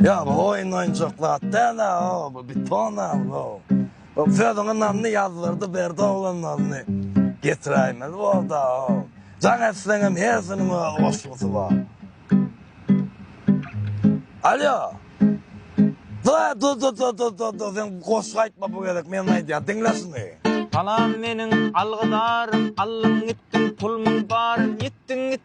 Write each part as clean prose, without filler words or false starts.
Ya bu oyuncaklar da bu bir tane bu. O Fedon'un adını yazılırdı, berdi oğlanlarını getireyim. O da o. Can etsenem hepsinin hoşluğusu var. Alo. Dur. Sen koşu aytma bu gerek. Men aytya, dinlesin mi? Alam menin algıdarım, allın gittin pulmun barın, gittin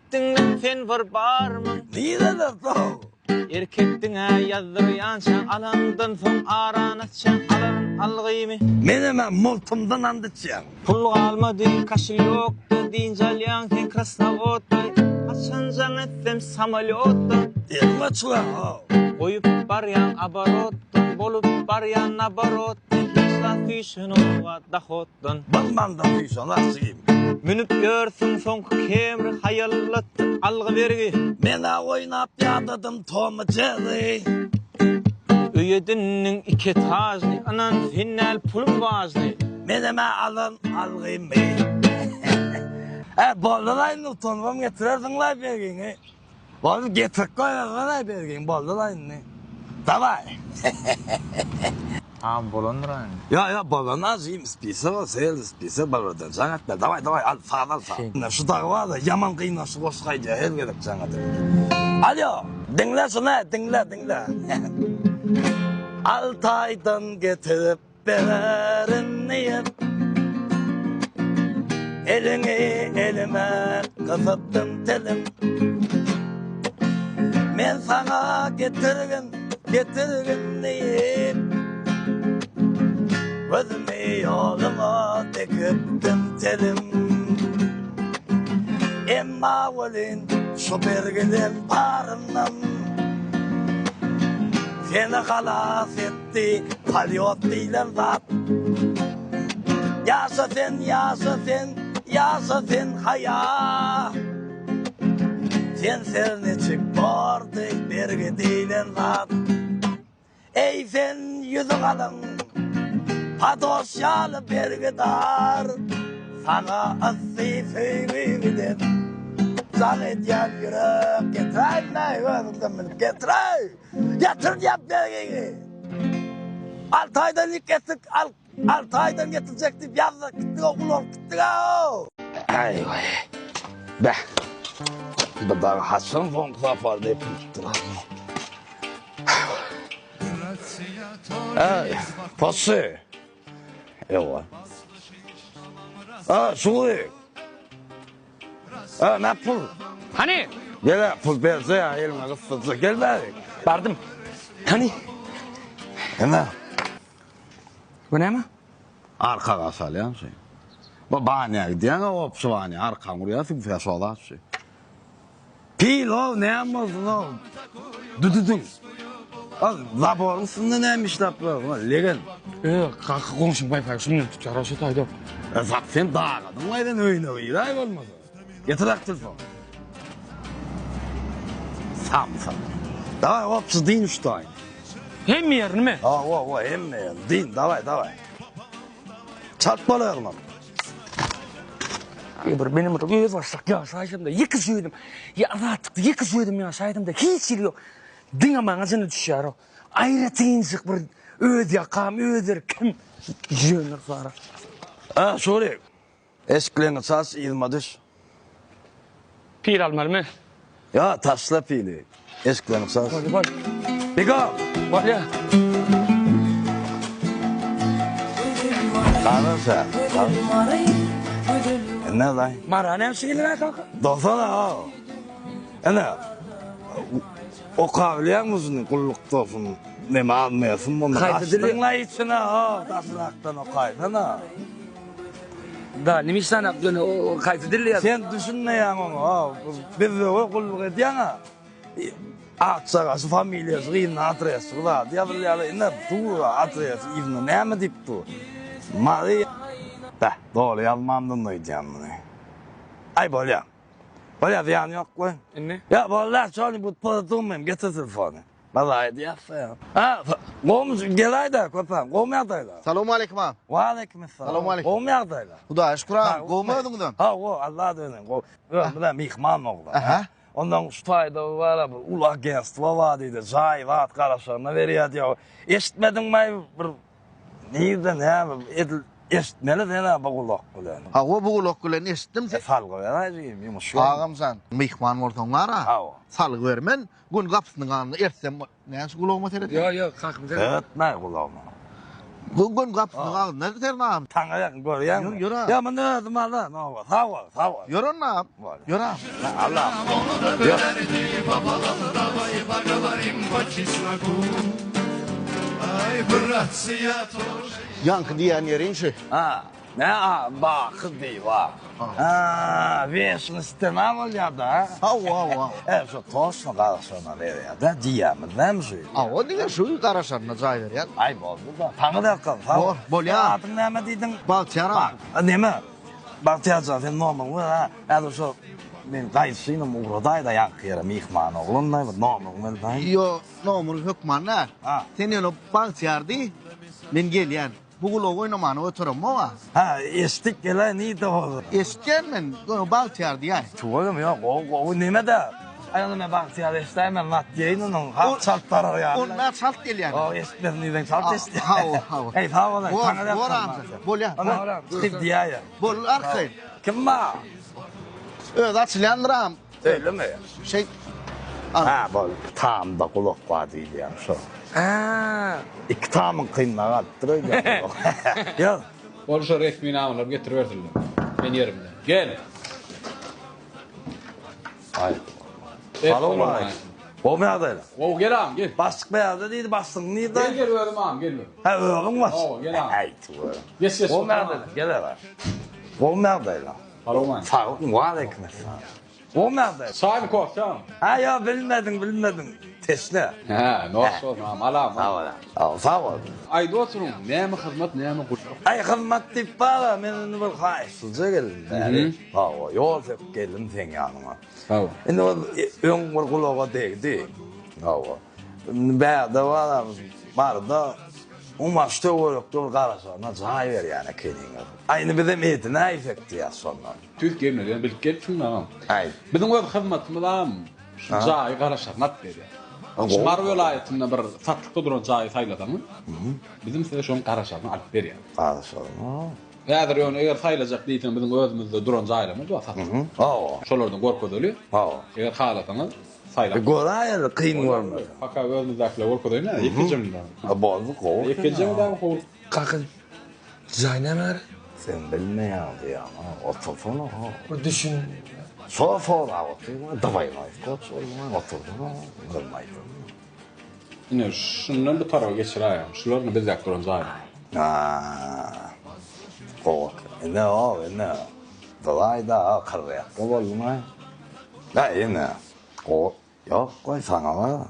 sen var barmın. Neyde de o? Erkekdine yazdıryança, alandan son aranatça, alanın algıyımı. Menemen multumdan andıçyan. Pul kalmadı, kaşı yoktu, deyince alyan sen krasnavottu. Açancan etsem samalyotu. Elmaçla o. Koyup baryan abarottu, bolup baryan abarottu. Başla füşün oğa dahottun. Balmandan füşün asıyım. Münüp görsün son kemri hayallattı algı vergi. Mena oynap yadadım tomu çeli. Üyedinin iki tajni, anan final pulun vajni. Meneme alın algıyım bey. Boldalayın utanmam getirirsin lay bergini. Bolu getirip koyarsan lay bergini boldalayın. Davay. Ha bolondur hani. Ya balon azıyım spisa var, seyir spisa baladan. Canat be, davay al sağdan sağ. Şu dağı var da yaman kıyına şu koşkaydı, her gerek canat. Alo, dinle şuna, dinle. Altay'dan getirip verenliyim. Elini elime kısattım telim. Men sana getirgin diyeyim. Gözümü yoluma dikiptim telim. Emma olin şu berginin parından. Seni halas etti palyot değilim zat. Yaşa sen haya. Sen serni çık bordi bergi değilim zat. Ey sen yüzü kalın padoşyalı bergi dar. Sana assi sevgilim. Zahmet yan yürek getireyim ne yönümden bilip Getir yap bergini. Altay'dan ilk getir, Altay'dan getirecektim. Yazdık gittik okul gittik o. Ay vay. Be. Bu da Hasan von Klapar deyip gittik. Ay, pası. Ewa. Şulik. Ne pul? Hani? Gel pul berse ya elime kıstırsa gel bari. Bardım. Hani? Hemen. Bu ne mi? Arka kasal ya şey. Bu bahaneye gidiyen o pşivani arka vuruyorsun fesola şey. Pil o ne yapmasın o? Düdüdün. Laborun sınırı neymiş lapor? Legen. Kalkı konuşun bayfay şunun tut yaraşı taydı. Zat sen dağladın aydan öyle ay olmaz. Getir ak telefon. Sam. Davay o psı din üstay. Hem mi yerini mi? O hem ne din davay. Çarpmalı yarmam. Benim burada göz başlık ya saydım da yıkı söyledim. Ya rahatlıkta yıkı söyledim ya saydım da hiç şey yok. Dinamağın acını düşer o. Ayrettiğin çık bir öd yakam öder kim jönür sonra. Sorry. Esklerini sas ilmadır. Pil almalı mı? Ya tasla pili. Esklerini sas. Bak. Bika. Bak ya. Kanın sen. Ne lan? Mara ne şeyler kanka? Dostana ha. Ne? O kavliyen musun kullukta olsun? Ne mi almayasın bunu? Kaçtınla içine ha. Tasraktan o kaydana. Da nimişten aklını o kaydı dille ya. Sen düşünme ya onu ha. Biz de o kulluk ediyen ha. Ağaçsakası, familyası, yine adresi var. Diyalı ne bu adresi, yine ne mi deyip bu? Mari. Da doğru yazmamdan da edeceğim bunu. Ay bolya. Bolya ziyan yok mu? Ne? Ya bolya şöyle bu durmayayım getir telefonu. Vallahi diyafsa ya. Komşu gelay da köpem. Komyadayla. Selamun aleyküm ağam. Ve aleykümselam. Selamun aleyküm. Komyadayla. Huda şükür ağam. Kovmadın. Ha o Allah dönün. Bu da mihman oldu. Aha. Ondan fayda var, ulak gençliğe var deydi. Zay, vaat karaslarına veriyor diyor. Eşitmedin mi? Neyden ya? Eşitmeli de ne bagulak bilen. Ha o bugulok bilen eşitdim. Salgı vereceğim, yumuş. Ağam sen mihman ortaň bar ha. Awa. Salyg bermen, gün gapsynyň anynda ersem näçe gulagma teret. Yo, kalkma. Evet, ne kulağıma? Gün gapsynyň anynda ternam. Taňa ýakyn görýän. Ýura. Ya men ne dedim ala? Ne var? Sağ ol. Ýörenam. Ýöram. Allah. Yankı diýen ýerin şu. Ha. Ne bak diýwa. Ha, weşni istemem bolýar da. Hawa. Şu toşna galaşana berýär da diýäm, näme Ha o diýen şu garaşaryna jaý berýär. Ay boldy da. Taňa da kal. Bolýar. Atyň näme diýdiň? Balçara. Näme? Baktyar zaten normal wa. Hada şu men gaýsynym ugraday da ýankyra mihman oglum näme normal welda. Yo, nomul hökmanlar. Ha. Sen ýöne balçardy. Men gelýän. Bugulok oynamany oturamma. Ha, estik gele ni de oldu. Esken men gono balçardy ýa. Tuğalım ya, o näme de? Ayağını men baktyar istämen mat ýeýniniň hak şartlara ýa. Onlar salt gelýär. O esmerniň şart isti. Ha. Hey, sağ ol. Bolýar. Skip diýär. Bol arkay. Kim ba? Öz açlandıram. Öyle mi? Şey Ha, bol. Tam da kulak var diýär şu. Ha. İki tamın kıyımına attırıyor. Ya. Oluşa resmini alırlar getiriverdiler. Ben yerimde. Gel. Ay. Et Salon var. olmaz. O ne adayla? O gel ağam gel. Bastık beyazda değil, bastın neydi? Gel verdim ağam gel. Ha, öğün var. Oo, gel abi. Ay, tuğla. Yes. O ne adayla? Gel hele. O ne adayla? Salon var. Sağ olun, var ekmek. O ne adayla? Sahibi korkacağım. Ha ya, bilmedin. Tesla. Ha, nasıl olsun ağam alam. Sağ ol. Ayda oturun. Neyme hizmet neyme kuşluk. Ay, hizmet deyip bana, men bir kayıtsızca geldim. Ha, yol hep geldim sen yanıma. Tamam. Şimdi o ön bir kulağa değdi. Ha, beyde var da umaşta olarak dur karasana cay ver yani kendine. Aynı bizim eğitim ne efekti ya sonra. Türk gemine yani bilip gelip şunu ağam. Ay. Bizim o hizmetimiz ağam. Şu cahil karışar nat veriyor. Şumar velayetinde bir satlıkta duran cahil sayladanı. Bizim size şunun karışarını alıp veriyor. Karasana. Eğer yani eğer sayılacak değilsen bizim özümüzde duran cahilimiz var satlık. Şolardan korkuda oluyor. Eğer halatını sayılır. Gorayel kıyın var mı? Fakat özümüzdekiler korkuda oluyor. İki cümle. Bozdu kol. İki cümle kol. Kalkın. Zayna mı? Sen bilme ya ya. Oturfunu. O düşün. Sofa oturma. Davay koç oturma. Görmaydı. Yine şundan bir tarafa geçireyim. Şularını biz yak duran cahil. Kork. Ne o ne? Davay da karıya. Oğlum ay. Ne? O yok koy sana var.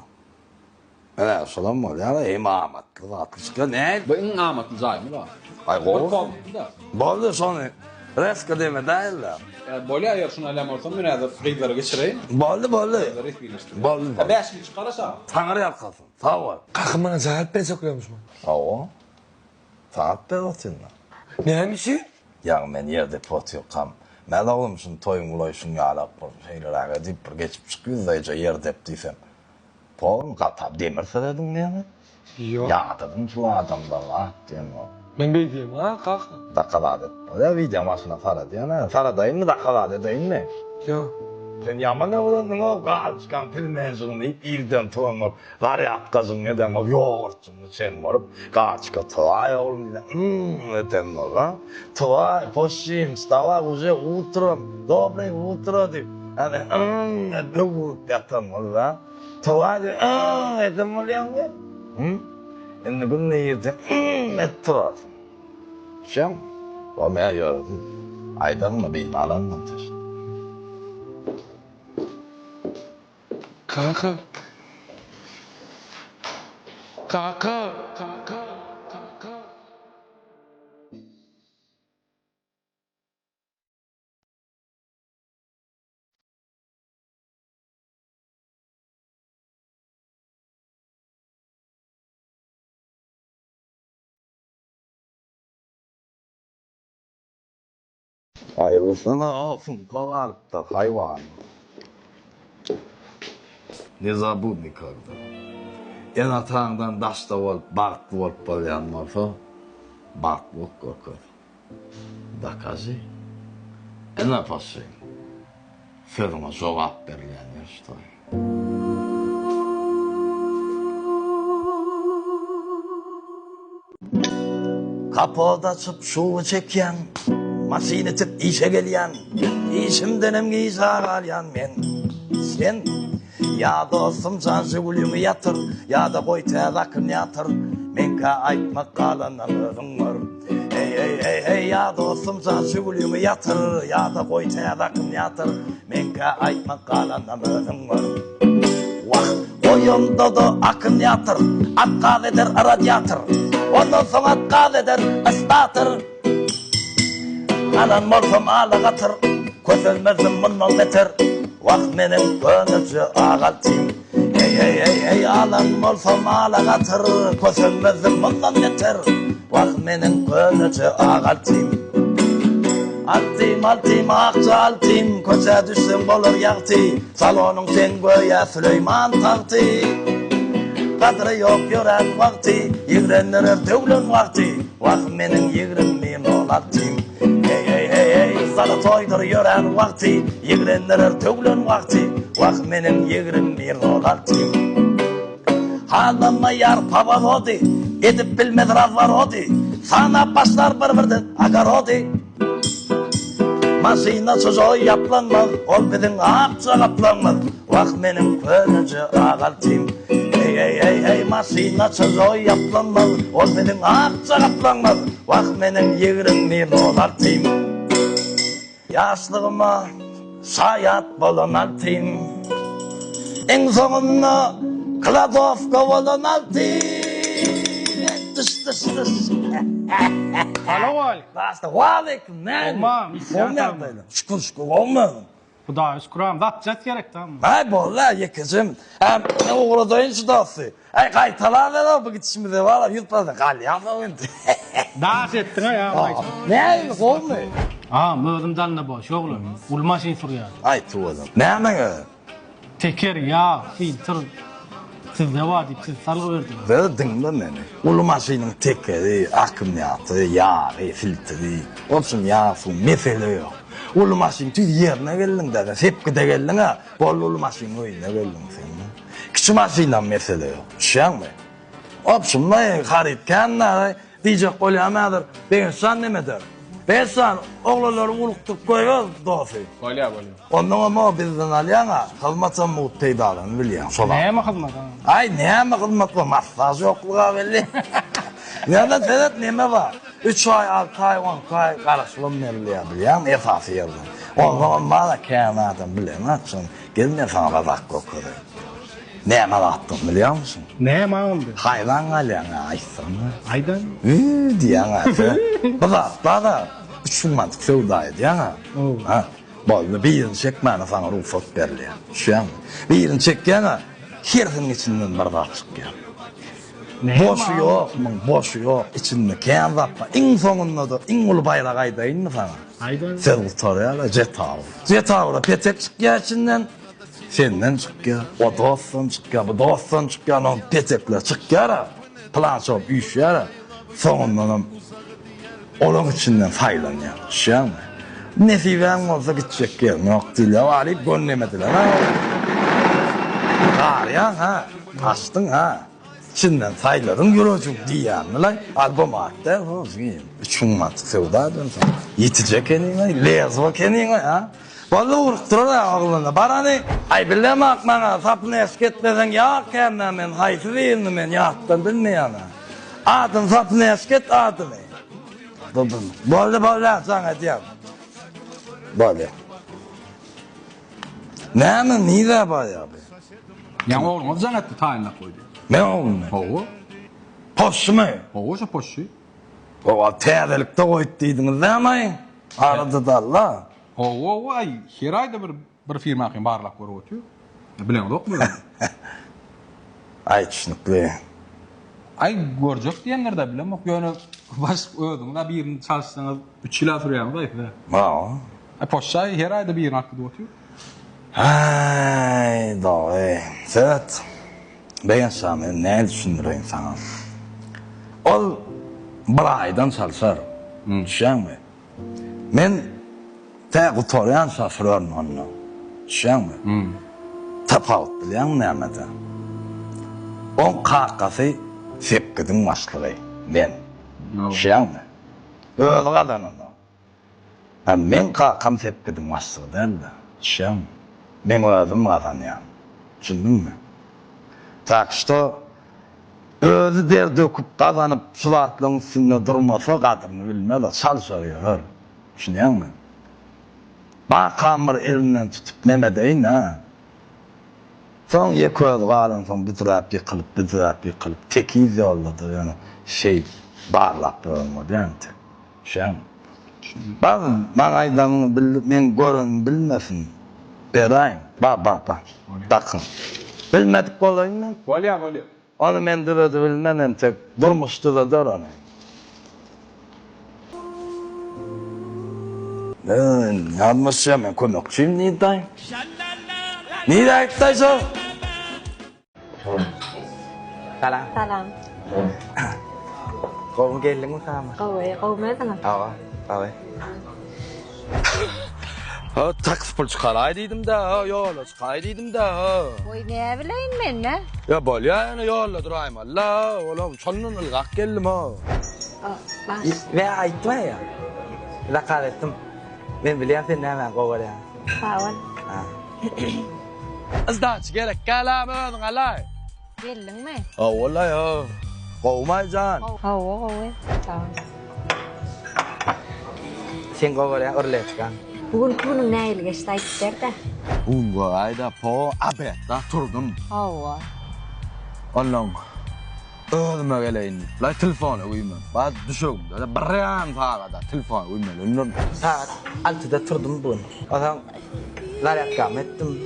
Ne solan mı ya imamat. Kızı ne? Bu en amatlı cahil mi var? Ay Korkam. Boldu sonra reska deme değiller. Böyle eğer şunu alem olsam ben de kıyılara geçireyim. Boldu. Boldu. Beş mi çıkarasa? Tanrı yakasın. Sağ ol. Kalkın bana zahil ben sokuyormuş mu? Sağ ol. Saat da olsun. Neymişi? Ya men yerde pot yok kam. Men olmuşsun toyun ulayışın yalap bir şeyler deyip bir geçip çıkıyoruz da iyice yer dep diysem. Pol katap demirse dedim ne? Yok. Ya dedim şu adamdan var diyem o. Ben beydiyim ha kalk. Dakikalar et. Ya video masına sara diyene. Sara dayım mı dakikalar edeyim mi? Yok. Sen yaman ne olandın o kalçıkan pilmenzin deyip ilden tuğanıp gari atkazın neden o yoğurtsun sen varıp kalçıka tuğay oğlum neden eden o lan tuğay poşim stava uze utram dobre utra deyip yani ne vurup yatan o lan tuğay deyip eden mi liyan ya şimdi gün ne yedim ettirar şem o mea yaradım aydan mı bir alan mı teşekkür Kanka. Hayırlısına olsun kovarıp da hayvan. Neza bu nikahda. En atağından daşta olup, bağıtlı olup bolyan olsa, bağıtlı olup korkar. Dakazi, en apası, firma cevap verilen yaşta. Kapoda açıp şuvu çeken, masini tip işe geliyen, işimden emgi sağalayan men. Sen, ya dostum can Jigulimi yatır, ya da koy tezakın yatır, menka aytmak kalanamızın var. Hey, ya dostum can Jigulimi yatır, ya da koy tezakın yatır, menka aytmak kalanamızın var. Vah, oyunda da akın yatır, atkaz eder radyatır, ondan sonra atkaz eder ıstatır. Anan morfum ağlagatır, kösülmezim bundan beter. Vah menin gönülcü ağaltım. Hey, alan morfum ağlagatır, kösülmezim bundan beter. Vah menin gönülcü ağaltım. Altım, akça altım, köşe düşsün bolur yaktı. Salonun sen göğe Süleyman taktı. Kadri yok gören vakti, yigrenler tövlün vakti. Vah menin yigrenliğim olaltım. Hey, sana toydur gören vakti, yigrenler tövlün vakti. Vah menin yigrenliğim olaltım. Hanıma yar pavan odi, edip bilmez razvar odi. Sana başlar birbirden agar odi. Masina çocuğu yaplanmaz, ol bizim akça kaplanmaz. Vah menin könücü ağaltım. Hey, masina çocuğu yaplanmaz, ol bizim akça kaplanmaz. Vah menin yigrimliğim olaltım. Yaşlığıma sayat bolon altım. En sonunda Kladovka bolon altım. Dış. Alo ol. Basta, valeyküm, ne? Olmam, Olmayan böyle. Şükür, olmayan. Hudağa şükran, datcat gerek tamam. Hay bolla yekizim. Hem ne uğradayın şu dası. Ay kaytalar da bu gitişimde var. Yutmadı kalyan da oyundu. Daş ettin ha ya. Ne olmuyor? Ha, mödümden de boş oğlum. Ulmaşın sürüyor. Ay tuvadım. Ne hemen Teker ya, filtr. Siz ne var deyip siz salı verdiniz. verdin de beni. Ulu maşinin tekeri, akımyatı, yağı, filtri. Olsun yağsın, mesele yok. Ulu maşin tüy yerine geldin de, sepki de geldin ha. Bol ulu maşin oyuna geldin sen. Küçük maşinle mesele yok. Şuyan mı? Olsun ne haritkenler, diyecek kolyamadır. Ben sen ne medir? Ben sen oğlanları uluktuk koyuyor dostu. Böyle. Ondan ama bizden alyana, hizmetten muhteydi alın biliyorsun. Sola. Neye mi kılmadı? Ay neye mi hizmet var? Masaj yokluğa belli. Nereden senet neme var? 3 ay, 6 ay, 10 ay karışılım veriliyor biliyorsun. Esası yerden. Ondan bana kâmadan biliyorsun. Açın. Gelin sana bazak kokuyor. Neye mi attın biliyor musun? Neye mi alındı? Hayvan alyana açsın. Aydan. Diyen atı. Bada 3 mantık sevdayı diyen ha. Ha. Böyle bir yerini çekmeni sana ruhsat veriliyor. Şu an bir yerini çekken ha. Herifin içinden bardak çıkıyor. Boşu yok mu? Boşu yok. İçinde kendi zappa. En sonunda da en ulu bayrak aydayın mı sana? Aydan. Sen kurtarıyor jet avı. Jet avı da petek çıkıyor içinden. Senden çıkıyor. O dostun çıkıyor. Bu dostun çıkıyor. O petekler çıkıyor. Plan çok üşüyor. Sonundan onun içinden faylanıyor. Şu an mı? Nesiben olsa gidecek yer yok değil ya. Arayıp gönlemediler ha. Ağrıyan ha. Açtın ha. İçinden fayladın yürücüm diyen mi lan? Albüm attı. Üçün mantık sevdadın sen. Yetecek kendine. Lezva kendine ha. Vallahi uğraştırır ya ağlına. Barani. Ay bileme akmana. Sapını eski etmesen ya kendine men. Haysı değilini men. Yahtın bilmeyene. Adın sapını eski et adını. Böyle sana diyem. Böyle. Ne mi? Niye böyle abi? Yani oğlum zannetti tayinle koydu. Ne oldu? Oğu. Poş mu? Oğu şu poşu. O teğdelikte koyduydunuz değil mi? Aradı da Allah. Oğu ay her ayda bir firma akın barlak var otuyor. Bilen yok mu? Ay çınıklı. Ay görecek diyenler de bilen yok. Yani baş ödüm da birini çalışsanız 3 yıl sürüyor mu da. Ha. Ay poşay her ayda bir yerin hakkında otuyor. Ay doğru. Serhat. Ben sana ne düşündüreyim sana? Ol bir aydan salsar. Düşen mi? Men tek utorayan şoförüm onu. Düşen mi? Tafavut bilen nemede. On kakası sepkidin başlığı. Men. Düşen mi? Öyle kadar onu. Men kakam sepkidin başlığı değil de. Düşen mi? Ben özüm kazanıyorum. Düşündün mü? Tak işte özü der döküp kazanıp sıvatlığın üstünde durmasa kadını bilmez, çalışıyor. Düşünüyor musun? Makamır elinden tutup memedeyin ha. Son yeköz kalın son bir taraf yıkılıp tekiz yolladı yani bağlap olmadı yani. Düşünüyor musun? Bana aydanını men görün bilmesin. Berayım. Bak. Bakın. Bilmedik olayım mı? Bolya. Onu men dırıdı bilmenem tek durmuştu da dur onu. Yanmışım men konukçuyum nidayım. Nidayım dayso. Salam. Salam. Cô cũng kêu lính sao mà? Cô mới sana. Ôi. Taksi çıkaray dedim de yola çıkay dedim de. Oy ne bileyim ben ne? Ya bol ya yani yola durayım Allah. Oğlum sonun ılgak geldim ha. Bak. Ve aytma ya. Rakar ettim. Ben biliyorum sen ne hemen cô ya. Sağ ol. Azdaç gerek kalamın alay. Geldin mi? Vallahi ya. Kovmaycan. Oy. Sağ ol. Sen cô ya orlet kan. Bugün ne ile geçti ayıplar da. Ungo ayda po abetta turdum. Allah'ım. Ölme geleyin. La telefonu uyuma. Bak düşüyorum. Da baryan fağada telefonu uyuma. Saat 6'da turdum bugün. O zaman laret kam ettim.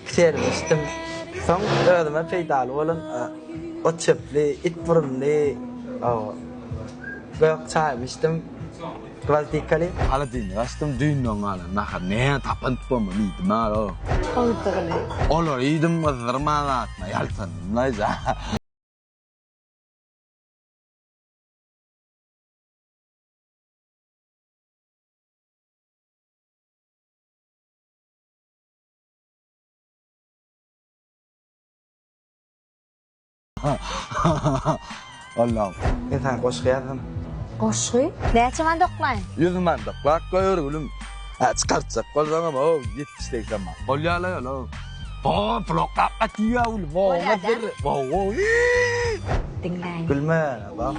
Sermiştim. Son ödeme feydalı olan o çöplü, it burunlu, gök çaymıştım. Plastikali. Hala dinle. Açtım düğün nongalı. Nakar ne tapan tutma mıydım ha o. Koltuğunu. Olur iyiydim vazırmana atma. Yaltan. Neyse. Allah'ım. Ben sana koş kıyasın. Koşuy. Ne çaman doklayın? Yüzümen de bak koyuyor gülüm. Çıkartacak koldan ama o yetiştik ama. Kolyala ya lo. Plokap atiya ul. Dinleyin. Gülme bak.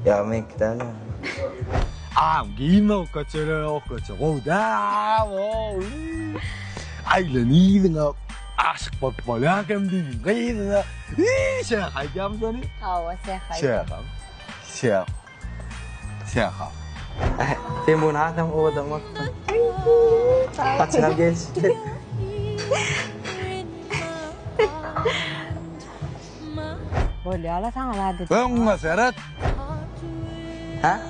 Ya men gidelim. Giyme o kaçırı o kaçırı. O da o. Aylan o. Aşık bak bala kem değil. Giyme. Şey haycam seni. Şey. Sen bunu hatam o da mı? Paçlar geçti. Böyle ala sana verdi. Ben Serhat. Ha?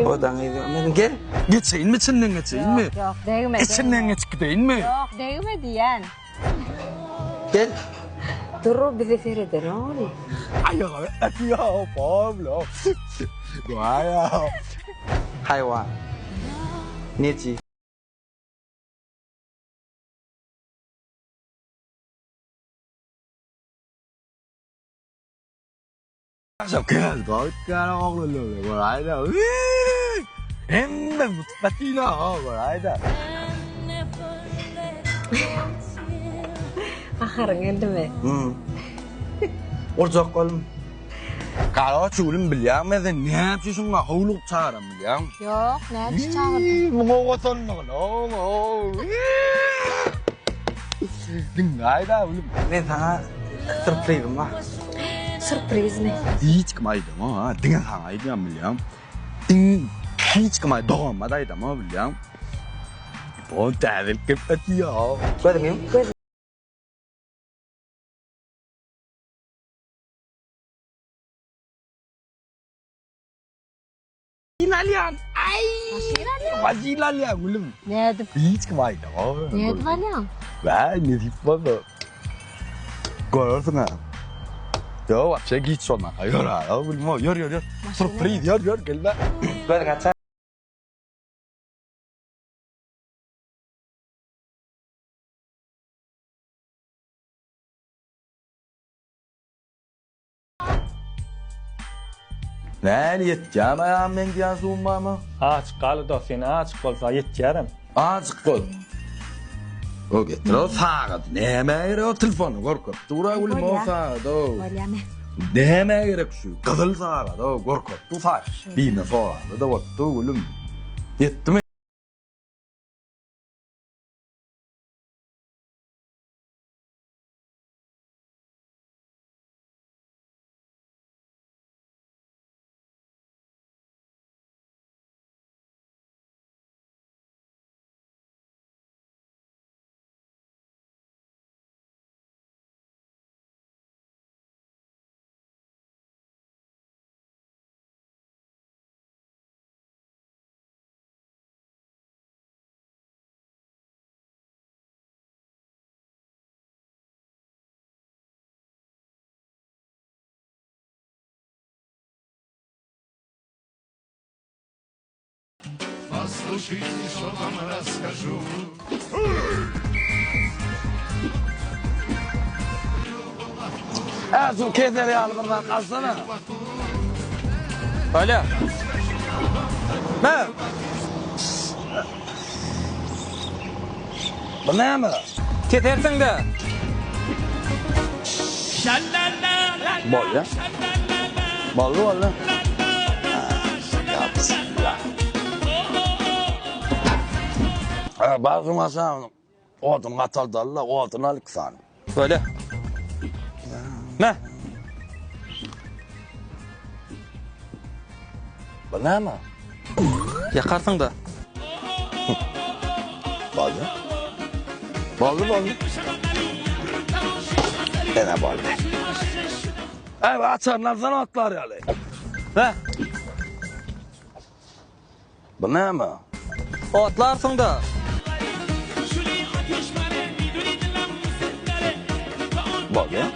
O da neydi? Gel. Geçeyim mi içinden geçeyim mi? Yok değmedi. İçinden geçip gideyim mi? Yok değmedi yani. Gel. Duru bizi seyreder ne oluyor? Ay ya Pablo. Vay ya. Hayvan. Neci? Sao kêu gọi ca nó ngon lên rồi lại đó. Em đừng một patino rồi lại đó. Ahırın geldi mi? Orcak oğlum. Kalo çuğulun bilyang meden ne yapıyorsun la havluk çağıram bilyang. Yok ne çağırdın? Mongol sonuna no. Đừng ngại đó. Ben sana sürprizim var. Sürpriz mi? Hiç kımaydım ha. Dine sanaydı ya biliyorum. Hiç kımaydı doğmadaydı ama biliyorum. Bu devil kıpet ya. Gördün mü? İnalyan. Ay. Vazilan ya gülüm. Ne edip? Hiç kımaydı ha. Ne edip alyan? Ben ne diyeyim bana. Görürsün ha. Ya bak şey git sonra. Yürü ha. Yürü. Sürpriz yürü gel lan. Gördün kaça? Ne yeteceğim ayağım ben diyen soğumma mı? Açık kalı da seni açık olsa yetkerim. Azıcık kol. O getir o sağa. Neme gerek o telefonu korkup. Dura gülüm o sağa. Olyame. Neme gerek şu. Kızıl sağa. Korkup. Tu sağa. Bine sonra. Da bak tu gülüm. Yetti mi? Послушайте, что вам расскажу. Şu kederi al buradan kalsana. Öyle. Ne? Bu ne mi? Ketersin de. Bol ya. Bol. Ya bismillah. Bazı masam odun katal dalla odun alık san. Öyle. Ne? Bu ne mi? Yakarsın da. Bol ya. Bol. Ne bol. Evet açarlar sana atlar yani. Ne? Bu ne mi? Otlarsın da. Bol ya.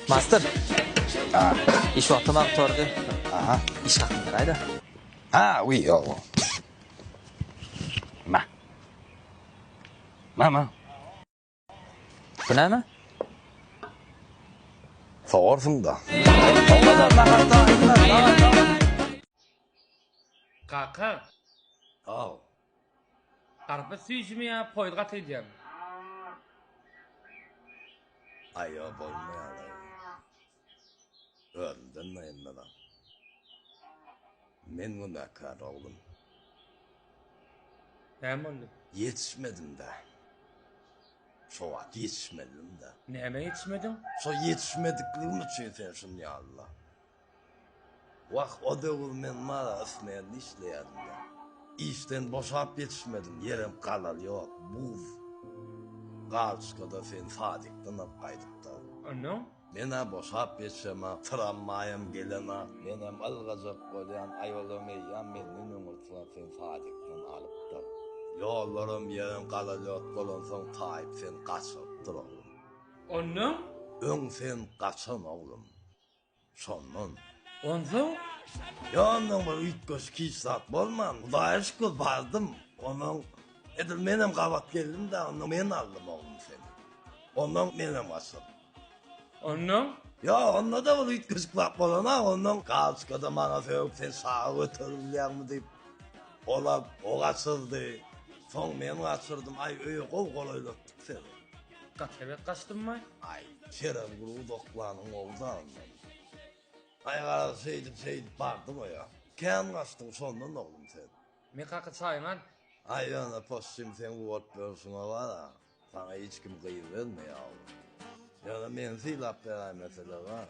Master. İş vakti aktordu. Aha. İş hakkında haydi. Ah oui, oh. Ma. Bu ne mi? Sorsun da. Kaka. Oh. Karpı süyüşmeye poygat edeceğim. Ay ya bolmayalım. Öldün mü emmeden? Men bu ne kadar oğlum? Ne oldu? Yetişmedim de. Şu an yetişmedim de. Neme yetişmedin? Şu yetişmediklerim için sen şimdi ya Allah. Vah o da men mara ısmayan işleyedim de. İşten boşap yetişmedim. Yerim kalal yok. Buz. Karşıda sen sadıktan kaydık da. Onu? Mena boşap yetişemem. Trammayım gelene. Menem algacak olayan ayolamayam. Menin umurtla sen sadıktan alıp da. Yollarım yerim kalal yok. Kolon son tayip sen kaçıp dur oğlum. Onu? Ön sen kaçın oğlum. Sonun. Ondan? Yandan bir 3 göz 2 saat bolmam. Kudaya şükür bardım. Onun edil benim kavat geldim de onu men aldım oğlum seni. Ondan benim asıl. Onu? Ya onunla da bir 3 göz kulak bolana ondan kalçıkada bana söyleyip sen sağa götürürler mi deyip o kaçırdı. Son men kaçırdım. Ay öyle kol kolaylattık seni. Kaçebek kaçtın mı? Ay şeref kuru doklanın oldu anladım. Ay kadar şeydi bardım o ya. Ken kaçtın sondan oğlum sen. Me kaka çayın al. Ayağına postum sen uğratmıyorsun ola da. Sana hiç kim kıyı vermiyor. Yani men silap veren mesele var.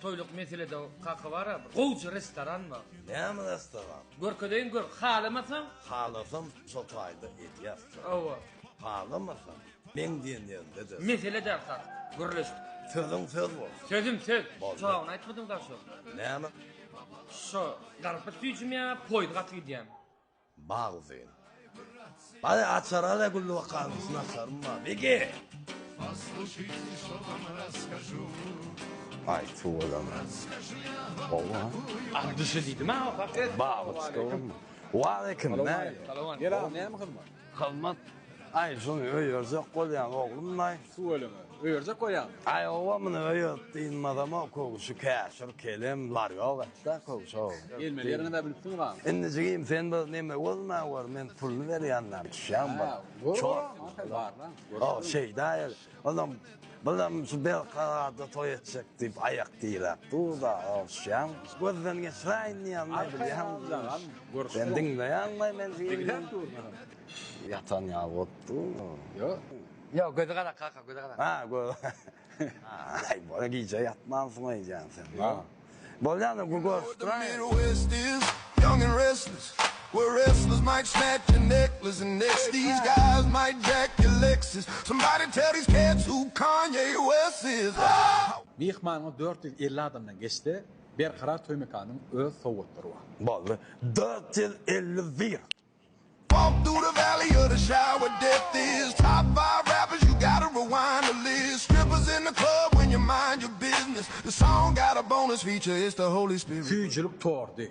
Toyluk meselede kaka var ya. Kovcu restoran mı? Ne mi restoran? Görködeyin gör. Halamasan? Halasam sotayda et yaptı. Ova. Halamasan men diyen yerinde de. Mesele dersen. Görleştik. Sözün söz olsun. Sözüm söz. Boldu. Çoğun aytmadım karşı. Ne mi? Şu garpı tüycüm ya. Poydu katı gidiyem. Bağzın. Hadi açar hala gülü vakanısını açarım mı? Peki. Послушайте, что вам расскажу. Ay tuğulama. Oha. Ardışı dedim ha. Bağlıçtım. Valeyküm ne? Gel abi, ne mi kılma? Kalmat. Ay şunu öyürzek koyan oğlum nay. Su ölümü. Öğürcek koyan. Ay ovamını öyürdüğün adama kovuşu kaşır kelimler yok. Da kovuşu. Elmelerini de bilipsin lan. İndiciyim sen de neme olma var men pulunu veriyenler. Şam var. Çok. Var lan. O şey değil. Adam Balam şu bel karada toy edecek deyip ayak değil. Du da o şam. Gözden geçreyn ya ne bileyim. Ben dinleyen men Dinleyen dur. yatan ya ottu. Yok. Yok gödü kadar kaka gödü kadar. Ha go. Ay bu gece yatmazsın oynayacaksın sen. Ha. Bolyanı bu The göstren. Midwest is young and restless, where wrestlers might snatch your necklace, and next these guys might jack your Lexus. Somebody tell these cats who Kanye West is. Mihmanı 450 adamdan geçti. Bir karar toy mekanının öz soğutları var. Bollu 451. Walk through the valley of the shadow where death is. Top 5 rappers, you gotta rewind the list. Strippers in the club when you mind your business. The song got a bonus feature, it's the Holy Spirit. Füyücülük tordu.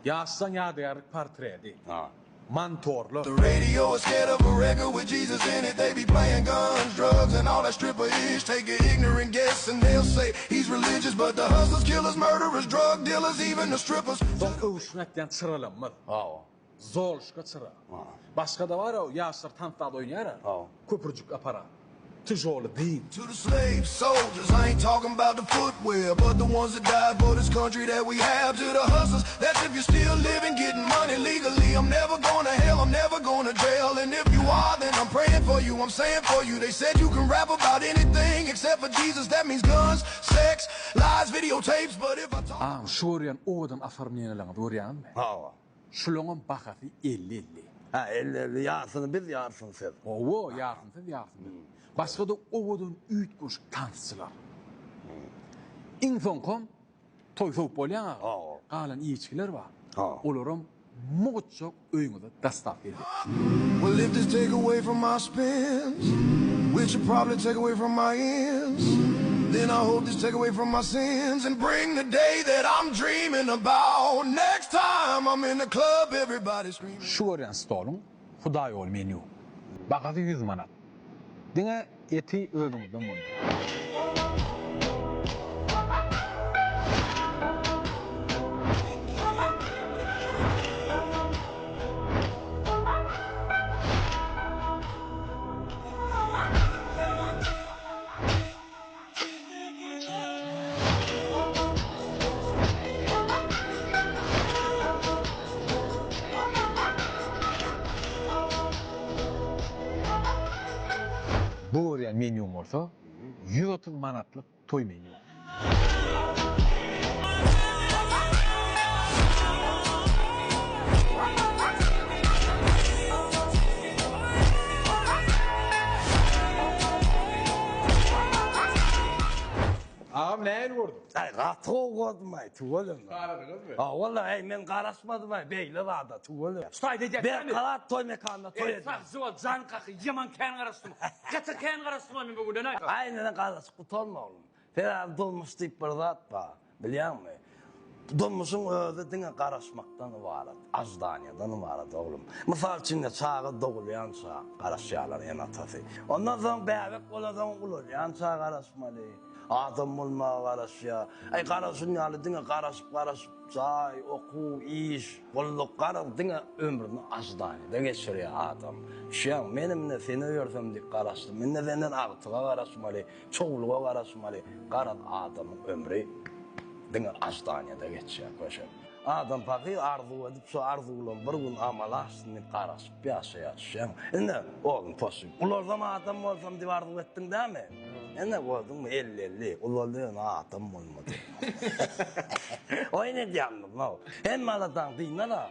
Yazsan yadigarlık portredi. Ha. Mantorlu. The radio is scared of a record with Jesus in it. They be playing guns, drugs, and all that stripper ish. Take an ignorant guess and they'll say he's religious, but the hustlers, killers, murderers, drug dealers, even the strippers. Son övüşmekten çıralanmaz. Ha. Zolşka çıra. Başka da var ya yaşlar tanıtlarda oynayan. Ha. Köprücük apara. Tijolu değil. To the slave soldiers, I ain't talking about the footwear, but the ones that died for this country that we have. To the hustlers, that's if you're still living, getting money legally. I'm never going to hell, I'm never going to jail. And if you are, then I'm praying for you, I'm saying for you. They said you can rap about anything except for Jesus. That means guns, sex, lies, videotapes. But if I talk... Şuriyan oğudan afarmiyanalan doğruyan mı? Ha. Şulonun bakası 50-50. Ha 50 yarsın biz yarsın sen. Ovo yarsın yarsın. Başka da oğudun üytmüş tansçılar. İnson kom toy soğuk bolyan ağa. Kalan içkiler var. Olurum muçok öyünüde dastaf edin. Well, if this take away from my spins, which should probably take away from my ends, then I hope this take away from my sins and bring the day that I'm dreaming about. Next time I'm in the club, everybody screaming. Şuriyan stolun Huday ol menü. Bakası 100 manat. Dine eti ödümüzden bunu. Bu yani menüm olsa 130 manatlık toy menü. Ağam neyin vurdu? Ay katı koydum ay tuvalım. Karadınız mı? Ha vallahi men karışmadım ay beyle vardı tuvalım. Stay dedi. Ben kalat toy mekanında toy Evet, ettim. bak zıva can kakı yaman kan karıştım. Kaça kan karıştım ben bugün ne? Aynen karış kutalma oğlum. Falan dolmuş deyip bir zat var. Biliyor musun? Dolmuşun özü dine karışmaktan var. Azdaniyadan var oğlum. Misal için de çağı doğulayan çağı karışıyorlar en atası. Ondan sonra bebek oladan uluyan çağı karışmalı. Adam olma karışıyor. Ay karışın yalı dine karışıp çay, oku, iş, bolluk karış dine ömrünü azdaniyada geçiriyor adam. Şuan benim de seni görsem diye karıştım. Ben de senden artığa karışmalı, çoğuluğa karışmalı. Karat adamın ömrü dine azdaniyada geçiyor koşun. Adam fakir arzu edip şu arzulan bir gün amalaşsın qarasıp yaşayatşam. Ene oğlum toşup. Ular zaman adam olsam diye arzu ettin değil mi? Ene oldun mu 50. Ularlığın adam olmadı. Oyna diyandım no. Hem maladan dinle da.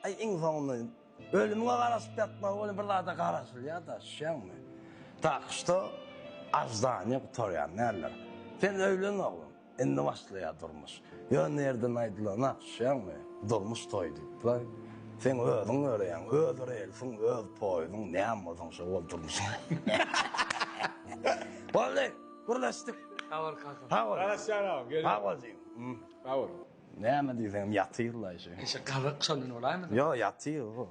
Ay insanın ölümüne qarasıp yatma oğlum bir lada qarasıl ya da şam mı? Takışta azdane kutaryan nerler. Sen öğlen oğlum. Indi başlaya durmuş. Ya nereden aydılar nakşan mı? Durmuş toydu. Sen ödün öğreyen, öldürelsin, öd poydun, ne yapmadın şu oldurmuş. Vallahi, kurlaştık. Havar kanka. Havar. Karasharım, geliyor. Havarcıyım. Bavur. Ne yapmadıysan yatıyorlar işte. İşte kalak sonun olayım mı? Yo yatıyor.